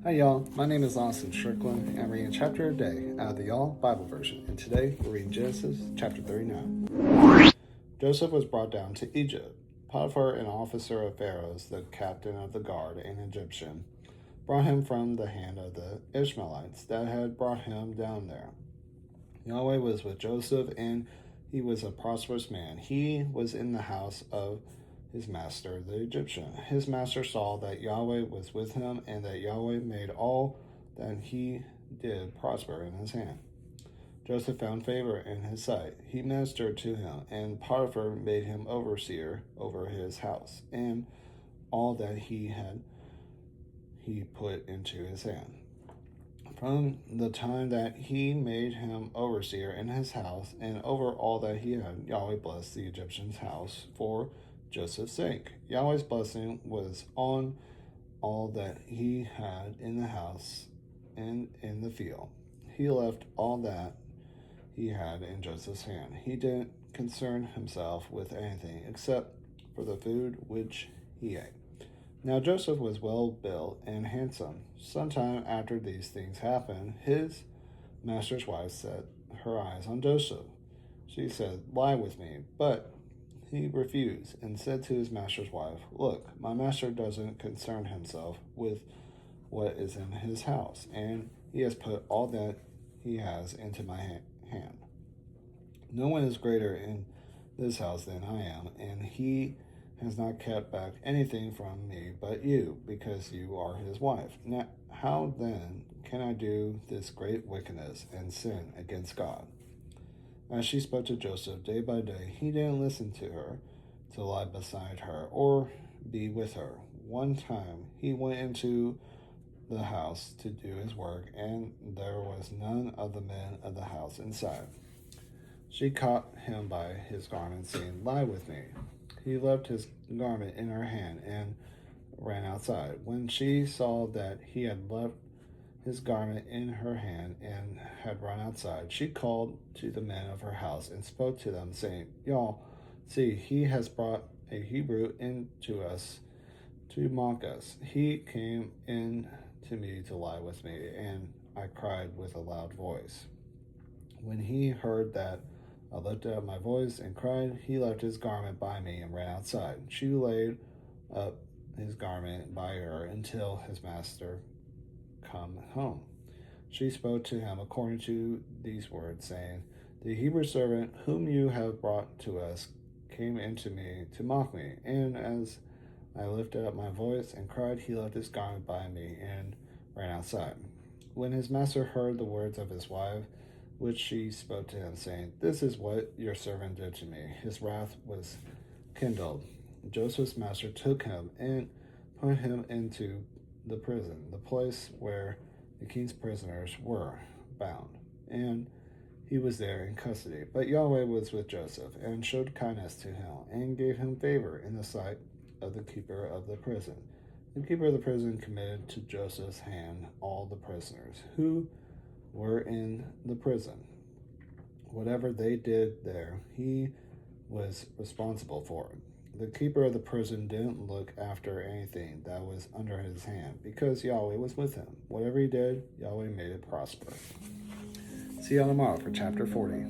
Hi, y'all. My name is Austin Strickland, and I'm reading a chapter a day out of the Y'all Bible version. And today we're reading Genesis chapter 39. Joseph was brought down to Egypt. Potiphar, an officer of Pharaoh's, the captain of the guard, an Egyptian, brought him from the hand of the Ishmaelites that had brought him down there. Yahweh was with Joseph, and he was a prosperous man. He was in the house of his master, the Egyptian. His master saw that Yahweh was with him, and that Yahweh made all that he did prosper in his hand. Joseph found favor in his sight. He ministered to him, and Potiphar made him overseer over his house, and all that he put into his hand. From the time that he made him overseer in his house and over all that he had, Yahweh blessed the Egyptian's house for Joseph's sake. Yahweh's blessing was on all that he had in the house and in the field. He left all that he had in Joseph's hand. He didn't concern himself with anything except for the food which he ate. Now Joseph was well built and handsome. Sometime after these things happened, his master's wife set her eyes on Joseph. She said, "Lie with me." But he refused and said to his master's wife, "Look, my master doesn't concern himself with what is in his house, and he has put all that he has into my hand. No one is greater in this house than I am, and he has not kept back anything from me but you, because you are his wife. Now, how then can I do this great wickedness and sin against God?" As she spoke to Joseph day by day, he didn't listen to her, to lie beside her, or be with her. One time he went into the house to do his work, and there was none of the men of the house inside. She caught him by his garment, saying, "Lie with me." He left his garment in her hand and ran outside. When she saw that he had left his garment in her hand and had run outside, she called to the men of her house and spoke to them, saying, "Y'all, see, he has brought a Hebrew in to us to mock us. He came in to me to lie with me, and I cried with a loud voice. When he heard that I lifted up my voice and cried, he left his garment by me and ran outside." She laid up his garment by her until his master come home. She spoke to him according to these words, saying, "The Hebrew servant whom you have brought to us came into me to mock me, and as I lifted up my voice and cried, he left his garment by me and ran outside." When his master heard the words of his wife, which she spoke to him, saying, "This is what your servant did to me," his wrath was kindled. Joseph's master took him and put him into the prison, the place where the king's prisoners were bound, and he was there in custody. But Yahweh was with Joseph, and showed kindness to him, and gave him favor in the sight of the keeper of the prison. The keeper of the prison committed to Joseph's hand all the prisoners who were in the prison. Whatever they did there, he was responsible for it. The keeper of the prison didn't look after anything that was under his hand, because Yahweh was with him. Whatever he did, Yahweh made it prosper. See y'all tomorrow for chapter 40.